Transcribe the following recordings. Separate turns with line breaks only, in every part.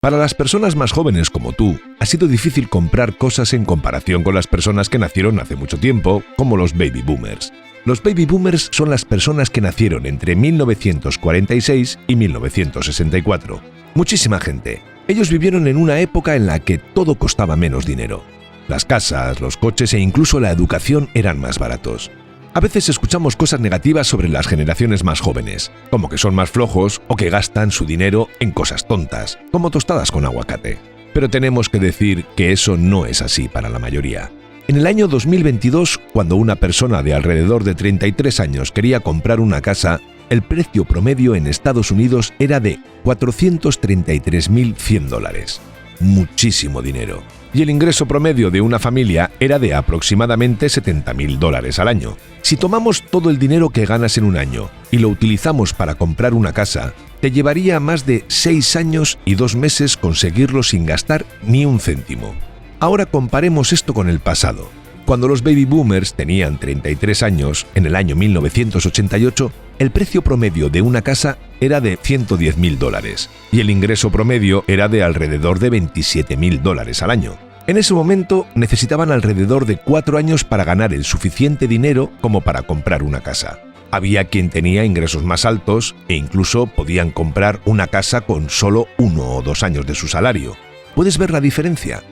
Para las personas más jóvenes como tú, ha sido difícil comprar cosas en comparación con las personas que nacieron hace mucho tiempo, como los baby boomers. Los baby boomers son las personas que nacieron entre 1946 y 1964. Muchísima gente. Ellos vivieron en una época en la que todo costaba menos dinero. Las casas, los coches e incluso la educación eran más baratos. A veces escuchamos cosas negativas sobre las generaciones más jóvenes, como que son más flojos o que gastan su dinero en cosas tontas, como tostadas con aguacate. Pero tenemos que decir que eso no es así para la mayoría. En el año 2022, cuando una persona de alrededor de 33 años quería comprar una casa, el precio promedio en Estados Unidos era de $433.100. Muchísimo dinero. Y el ingreso promedio de una familia era de aproximadamente $70.000 al año. Si tomamos todo el dinero que ganas en un año y lo utilizamos para comprar una casa, te llevaría más de 6 años y 2 meses conseguirlo sin gastar ni un céntimo. Ahora comparemos esto con el pasado. Cuando los baby boomers tenían 33 años, en el año 1988, el precio promedio de una casa era de $110.000 y el ingreso promedio era de alrededor de $27.000 al año. En ese momento necesitaban alrededor de 4 años para ganar el suficiente dinero como para comprar una casa. Había quien tenía ingresos más altos e incluso podían comprar una casa con solo 1 o 2 años de su salario. ¿Puedes ver la diferencia?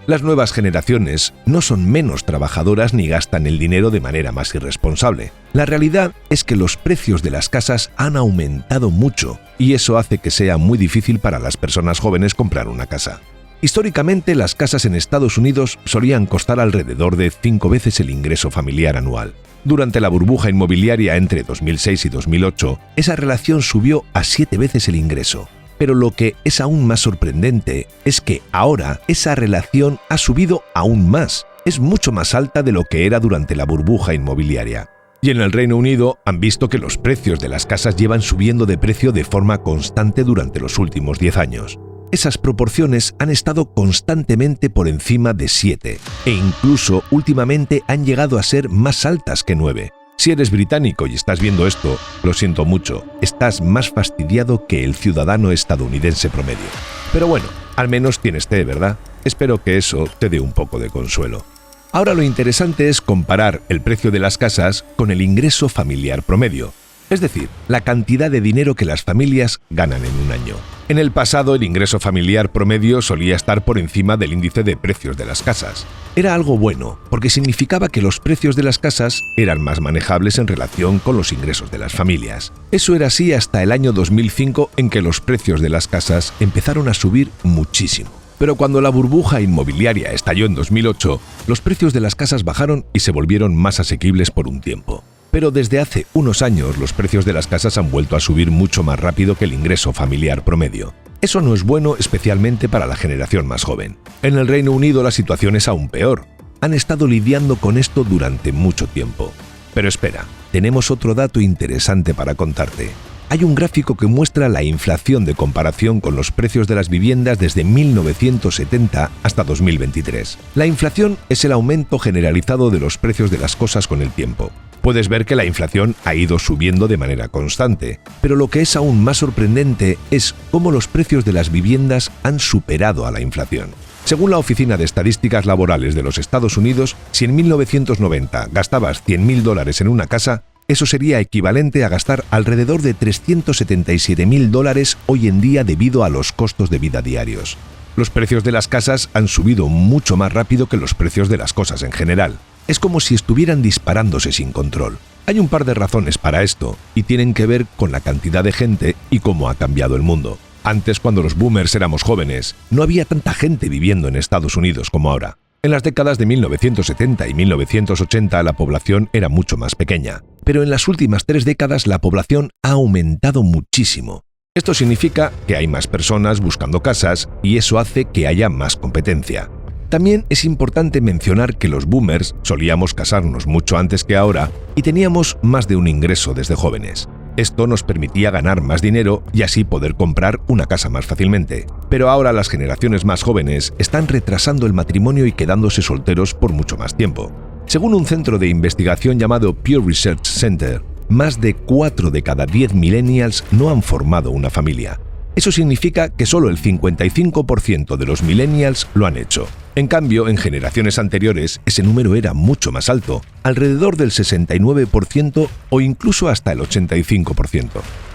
Las nuevas generaciones no son menos trabajadoras ni gastan el dinero de manera más irresponsable. La realidad es que los precios de las casas han aumentado mucho y eso hace que sea muy difícil para las personas jóvenes comprar una casa. Históricamente, las casas en Estados Unidos solían costar alrededor de 5 veces el ingreso familiar anual. Durante la burbuja inmobiliaria entre 2006 y 2008, esa relación subió a 7 veces el ingreso. Pero lo que es aún más sorprendente es que ahora esa relación ha subido aún más. Es mucho más alta de lo que era durante la burbuja inmobiliaria. Y en el Reino Unido han visto que los precios de las casas llevan subiendo de precio de forma constante durante los últimos 10 años. Esas proporciones han estado constantemente por encima de 7 e incluso últimamente han llegado a ser más altas que 9. Si eres británico y estás viendo esto, lo siento mucho, estás más fastidiado que el ciudadano estadounidense promedio. Pero bueno, al menos tienes té, ¿verdad? Espero que eso te dé un poco de consuelo. Ahora lo interesante es comparar el precio de las casas con el ingreso familiar promedio, es decir, la cantidad de dinero que las familias ganan en un año. En el pasado, el ingreso familiar promedio solía estar por encima del índice de precios de las casas. Era algo bueno, porque significaba que los precios de las casas eran más manejables en relación con los ingresos de las familias. Eso era así hasta el año 2005, en que los precios de las casas empezaron a subir muchísimo. Pero cuando la burbuja inmobiliaria estalló en 2008, los precios de las casas bajaron y se volvieron más asequibles por un tiempo. Pero desde hace unos años los precios de las casas han vuelto a subir mucho más rápido que el ingreso familiar promedio. Eso no es bueno, especialmente para la generación más joven. En el Reino Unido la situación es aún peor. Han estado lidiando con esto durante mucho tiempo. Pero espera, tenemos otro dato interesante para contarte. Hay un gráfico que muestra la inflación de comparación con los precios de las viviendas desde 1970 hasta 2023. La inflación es el aumento generalizado de los precios de las cosas con el tiempo. Puedes ver que la inflación ha ido subiendo de manera constante, pero lo que es aún más sorprendente es cómo los precios de las viviendas han superado a la inflación. Según la Oficina de Estadísticas Laborales de los Estados Unidos, si en 1990 gastabas $100.000 en una casa, eso sería equivalente a gastar alrededor de $377.000 hoy en día debido a los costos de vida diarios. Los precios de las casas han subido mucho más rápido que los precios de las cosas en general. Es como si estuvieran disparándose sin control. Hay un par de razones para esto, y tienen que ver con la cantidad de gente y cómo ha cambiado el mundo. Antes, cuando los boomers éramos jóvenes, no había tanta gente viviendo en Estados Unidos como ahora. En las décadas de 1970 y 1980 la población era mucho más pequeña, pero en las últimas 3 décadas la población ha aumentado muchísimo. Esto significa que hay más personas buscando casas y eso hace que haya más competencia. También es importante mencionar que los boomers solíamos casarnos mucho antes que ahora y teníamos más de un ingreso desde jóvenes. Esto nos permitía ganar más dinero y así poder comprar una casa más fácilmente. Pero ahora las generaciones más jóvenes están retrasando el matrimonio y quedándose solteros por mucho más tiempo. Según un centro de investigación llamado Pew Research Center, más de 4 de cada 10 millennials no han formado una familia. Eso significa que solo el 55% de los millennials lo han hecho. En cambio, en generaciones anteriores, ese número era mucho más alto, alrededor del 69% o incluso hasta el 85%.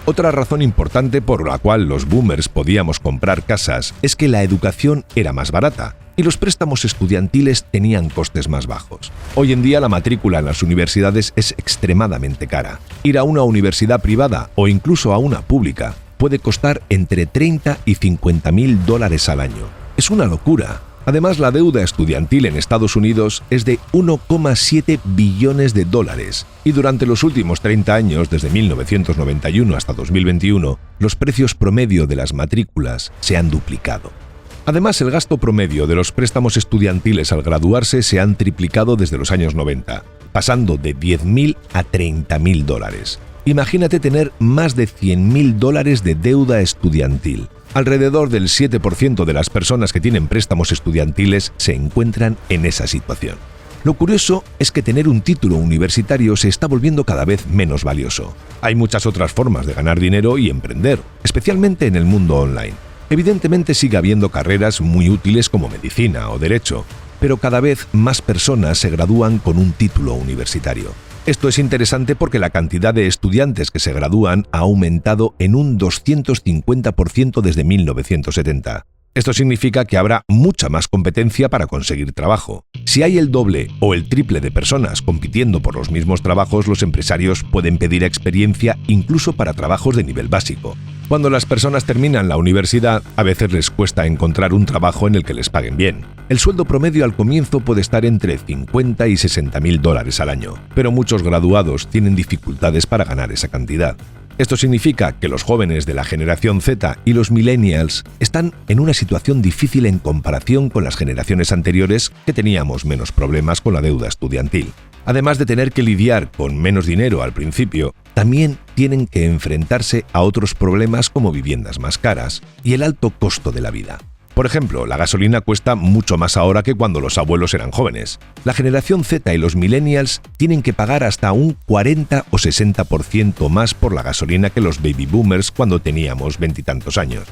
Otra razón importante por la cual los boomers podíamos comprar casas es que la educación era más barata y los préstamos estudiantiles tenían costes más bajos. Hoy en día la matrícula en las universidades es extremadamente cara. Ir a una universidad privada o incluso a una pública puede costar entre 30 y 50.000 dólares al año. Es una locura. Además, la deuda estudiantil en Estados Unidos es de 1,7 billones de dólares y durante los últimos 30 años, desde 1991 hasta 2021, los precios promedio de las matrículas se han duplicado. Además, el gasto promedio de los préstamos estudiantiles al graduarse se han triplicado desde los años 90, pasando de 10.000 a 30.000 dólares. Imagínate tener más de 100.000 dólares de deuda estudiantil. Alrededor del 7% de las personas que tienen préstamos estudiantiles se encuentran en esa situación. Lo curioso es que tener un título universitario se está volviendo cada vez menos valioso. Hay muchas otras formas de ganar dinero y emprender, especialmente en el mundo online. Evidentemente sigue habiendo carreras muy útiles como medicina o derecho, pero cada vez más personas se gradúan con un título universitario. Esto es interesante porque la cantidad de estudiantes que se gradúan ha aumentado en un 250% desde 1970. Esto significa que habrá mucha más competencia para conseguir trabajo. Si hay el doble o el triple de personas compitiendo por los mismos trabajos, los empresarios pueden pedir experiencia incluso para trabajos de nivel básico. Cuando las personas terminan la universidad, a veces les cuesta encontrar un trabajo en el que les paguen bien. El sueldo promedio al comienzo puede estar entre 50 y 60.000 dólares al año, pero muchos graduados tienen dificultades para ganar esa cantidad. Esto significa que los jóvenes de la generación Z y los millennials están en una situación difícil en comparación con las generaciones anteriores que teníamos menos problemas con la deuda estudiantil. Además de tener que lidiar con menos dinero al principio, también tienen que enfrentarse a otros problemas como viviendas más caras y el alto costo de la vida. Por ejemplo, la gasolina cuesta mucho más ahora que cuando los abuelos eran jóvenes. La generación Z y los millennials tienen que pagar hasta un 40 o 60% más por la gasolina que los baby boomers cuando teníamos veintitantos años.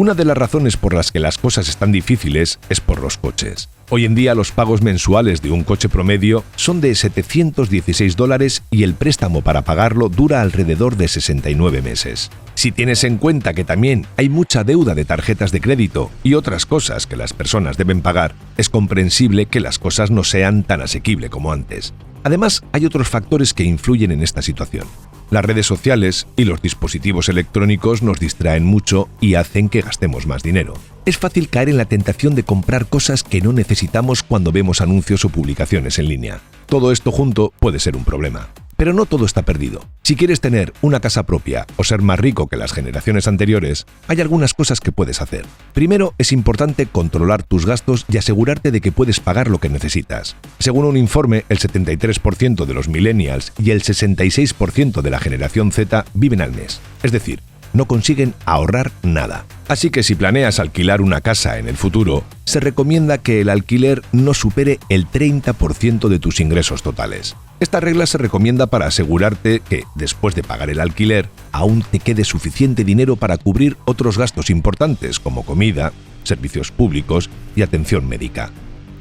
Una de las razones por las que las cosas están difíciles es por los coches. Hoy en día los pagos mensuales de un coche promedio son de 716 dólares y el préstamo para pagarlo dura alrededor de 69 meses. Si tienes en cuenta que también hay mucha deuda de tarjetas de crédito y otras cosas que las personas deben pagar, es comprensible que las cosas no sean tan asequibles como antes. Además, hay otros factores que influyen en esta situación. Las redes sociales y los dispositivos electrónicos nos distraen mucho y hacen que gastemos más dinero. Es fácil caer en la tentación de comprar cosas que no necesitamos cuando vemos anuncios o publicaciones en línea. Todo esto junto puede ser un problema. Pero no todo está perdido. Si quieres tener una casa propia o ser más rico que las generaciones anteriores, hay algunas cosas que puedes hacer. Primero, es importante controlar tus gastos y asegurarte de que puedes pagar lo que necesitas. Según un informe, el 73% de los millennials y el 66% de la generación Z viven al mes. Es decir, no consiguen ahorrar nada. Así que si planeas alquilar una casa en el futuro, se recomienda que el alquiler no supere el 30% de tus ingresos totales. Esta regla se recomienda para asegurarte que, después de pagar el alquiler, aún te quede suficiente dinero para cubrir otros gastos importantes como comida, servicios públicos y atención médica.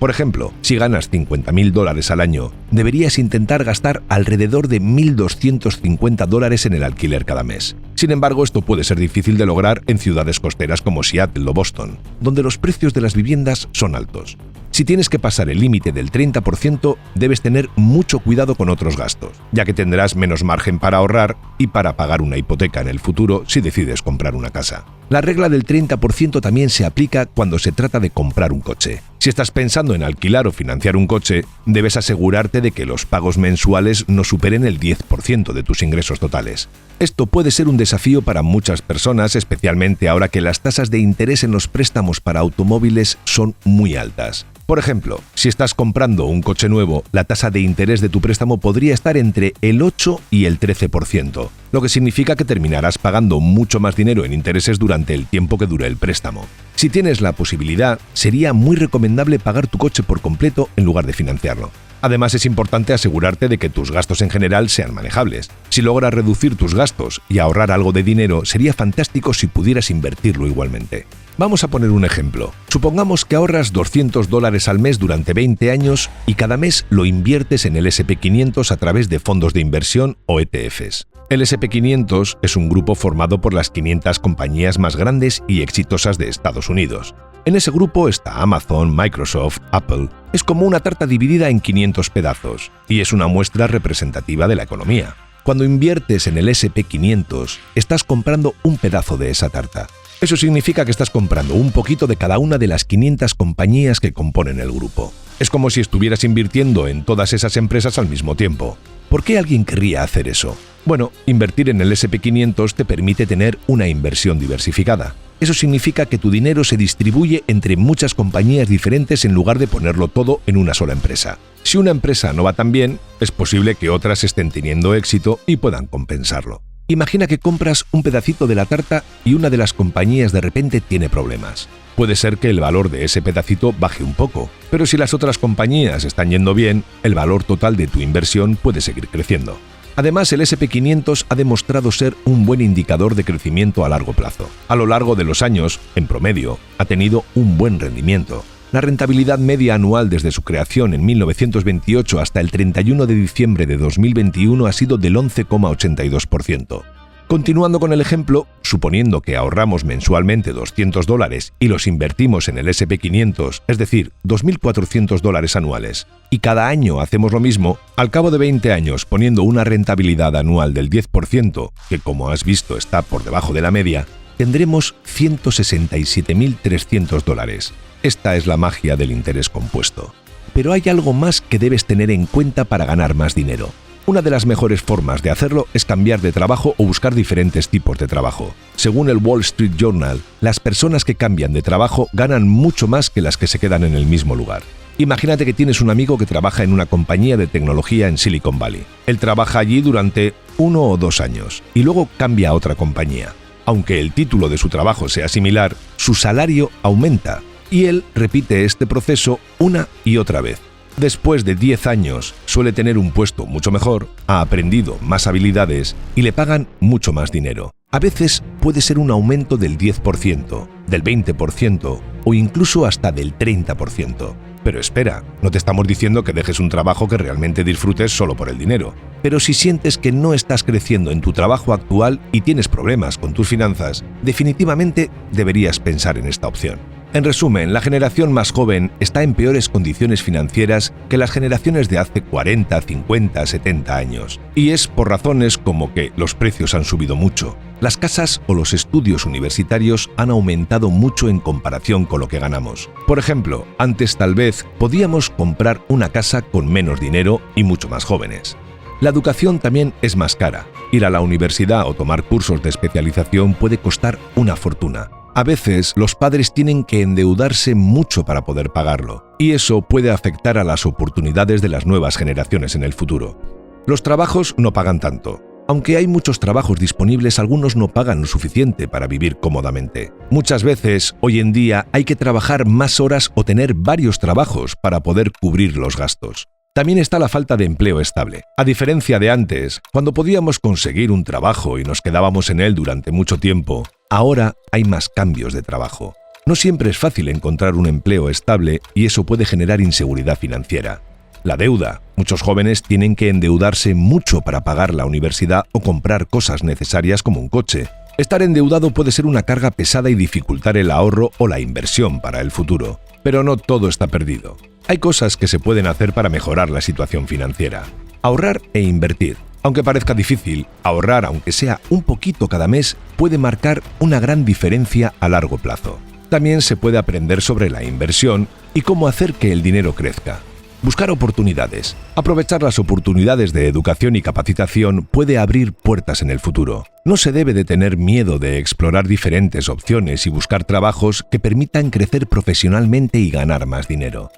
Por ejemplo, si ganas 50.000 dólares al año, deberías intentar gastar alrededor de 1.250 dólares en el alquiler cada mes. Sin embargo, esto puede ser difícil de lograr en ciudades costeras como Seattle o Boston, donde los precios de las viviendas son altos. Si tienes que pasar el límite del 30%, debes tener mucho cuidado con otros gastos, ya que tendrás menos margen para ahorrar y para pagar una hipoteca en el futuro si decides comprar una casa. La regla del 30% también se aplica cuando se trata de comprar un coche. Si estás pensando en alquilar o financiar un coche, debes asegurarte de que los pagos mensuales no superen el 10% de tus ingresos totales. Esto puede ser un desafío para muchas personas, especialmente ahora que las tasas de interés en los préstamos para automóviles son muy altas. Por ejemplo, si estás comprando un coche nuevo, la tasa de interés de tu préstamo podría estar entre el 8 y el 13%, lo que significa que terminarás pagando mucho más dinero en intereses durante el tiempo que dure el préstamo. Si tienes la posibilidad, sería muy recomendable pagar tu coche por completo en lugar de financiarlo. Además, es importante asegurarte de que tus gastos en general sean manejables. Si logras reducir tus gastos y ahorrar algo de dinero, sería fantástico si pudieras invertirlo igualmente. Vamos a poner un ejemplo. Supongamos que ahorras $200 al mes durante 20 años y cada mes lo inviertes en el S&P 500 a través de fondos de inversión o ETFs. El S&P 500 es un grupo formado por las 500 compañías más grandes y exitosas de Estados Unidos. En ese grupo está Amazon, Microsoft, Apple. Es como una tarta dividida en 500 pedazos, y es una muestra representativa de la economía. Cuando inviertes en el S&P 500, estás comprando un pedazo de esa tarta. Eso significa que estás comprando un poquito de cada una de las 500 compañías que componen el grupo. Es como si estuvieras invirtiendo en todas esas empresas al mismo tiempo. ¿Por qué alguien querría hacer eso? Bueno, invertir en el S&P 500 te permite tener una inversión diversificada. Eso significa que tu dinero se distribuye entre muchas compañías diferentes en lugar de ponerlo todo en una sola empresa. Si una empresa no va tan bien, es posible que otras estén teniendo éxito y puedan compensarlo. Imagina que compras un pedacito de la tarta y una de las compañías de repente tiene problemas. Puede ser que el valor de ese pedacito baje un poco, pero si las otras compañías están yendo bien, el valor total de tu inversión puede seguir creciendo. Además, el S&P 500 ha demostrado ser un buen indicador de crecimiento a largo plazo. A lo largo de los años, en promedio, ha tenido un buen rendimiento. La rentabilidad media anual desde su creación en 1928 hasta el 31 de diciembre de 2021 ha sido del 11,82%. Continuando con el ejemplo, suponiendo que ahorramos mensualmente $200 y los invertimos en el S&P 500, es decir, $2.400 anuales, y cada año hacemos lo mismo, al cabo de 20 años poniendo una rentabilidad anual del 10%, que como has visto está por debajo de la media, tendremos $167.300. Esta es la magia del interés compuesto. Pero hay algo más que debes tener en cuenta para ganar más dinero. Una de las mejores formas de hacerlo es cambiar de trabajo o buscar diferentes tipos de trabajo. Según el Wall Street Journal, las personas que cambian de trabajo ganan mucho más que las que se quedan en el mismo lugar. Imagínate que tienes un amigo que trabaja en una compañía de tecnología en Silicon Valley. Él trabaja allí durante 1 o 2 años y luego cambia a otra compañía. Aunque el título de su trabajo sea similar, su salario aumenta y él repite este proceso una y otra vez. Después de 10 años, suele tener un puesto mucho mejor, ha aprendido más habilidades y le pagan mucho más dinero. A veces puede ser un aumento del 10%, del 20% o incluso hasta del 30%. Pero espera, no te estamos diciendo que dejes un trabajo que realmente disfrutes solo por el dinero. Pero si sientes que no estás creciendo en tu trabajo actual y tienes problemas con tus finanzas, definitivamente deberías pensar en esta opción. En resumen, la generación más joven está en peores condiciones financieras que las generaciones de hace 40, 50, 70 años. Y es por razones como que los precios han subido mucho. Las casas o los estudios universitarios han aumentado mucho en comparación con lo que ganamos. Por ejemplo, antes tal vez podíamos comprar una casa con menos dinero y mucho más jóvenes. La educación también es más cara. Ir a la universidad o tomar cursos de especialización puede costar una fortuna. A veces, los padres tienen que endeudarse mucho para poder pagarlo, y eso puede afectar a las oportunidades de las nuevas generaciones en el futuro. Los trabajos no pagan tanto. Aunque hay muchos trabajos disponibles, algunos no pagan lo suficiente para vivir cómodamente. Muchas veces, hoy en día, hay que trabajar más horas o tener varios trabajos para poder cubrir los gastos. También está la falta de empleo estable. A diferencia de antes, cuando podíamos conseguir un trabajo y nos quedábamos en él durante mucho tiempo, ahora hay más cambios de trabajo. No siempre es fácil encontrar un empleo estable y eso puede generar inseguridad financiera. La deuda. Muchos jóvenes tienen que endeudarse mucho para pagar la universidad o comprar cosas necesarias como un coche. Estar endeudado puede ser una carga pesada y dificultar el ahorro o la inversión para el futuro. Pero no todo está perdido. Hay cosas que se pueden hacer para mejorar la situación financiera. Ahorrar e invertir. Aunque parezca difícil, ahorrar, aunque sea un poquito cada mes, puede marcar una gran diferencia a largo plazo. También se puede aprender sobre la inversión y cómo hacer que el dinero crezca. Buscar oportunidades. Aprovechar las oportunidades de educación y capacitación puede abrir puertas en el futuro. No se debe de tener miedo de explorar diferentes opciones y buscar trabajos que permitan crecer profesionalmente y ganar más dinero.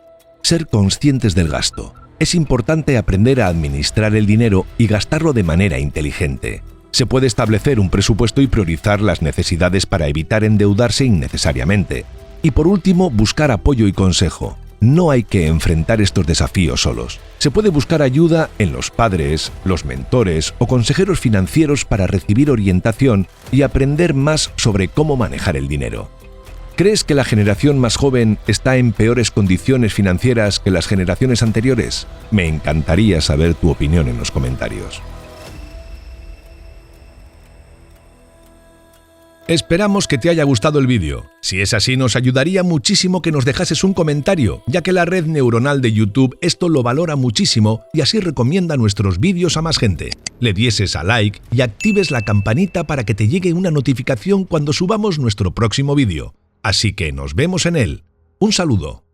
Ser conscientes del gasto. Es importante aprender a administrar el dinero y gastarlo de manera inteligente. Se puede establecer un presupuesto y priorizar las necesidades para evitar endeudarse innecesariamente. Y por último, buscar apoyo y consejo. no hay que enfrentar estos desafíos solos. Se puede buscar ayuda en los padres, los mentores o consejeros financieros para recibir orientación y aprender más sobre cómo manejar el dinero. ¿Crees que la generación más joven está en peores condiciones financieras que las generaciones anteriores? Me encantaría saber tu opinión en los comentarios. Esperamos que te haya gustado el vídeo. Si es así, nos ayudaría muchísimo que nos dejases un comentario, ya que la red neuronal de YouTube esto lo valora muchísimo y así recomienda nuestros vídeos a más gente. Le dieses a like y actives la campanita para que te llegue una notificación cuando subamos nuestro próximo vídeo. Así que nos vemos en él. Un saludo.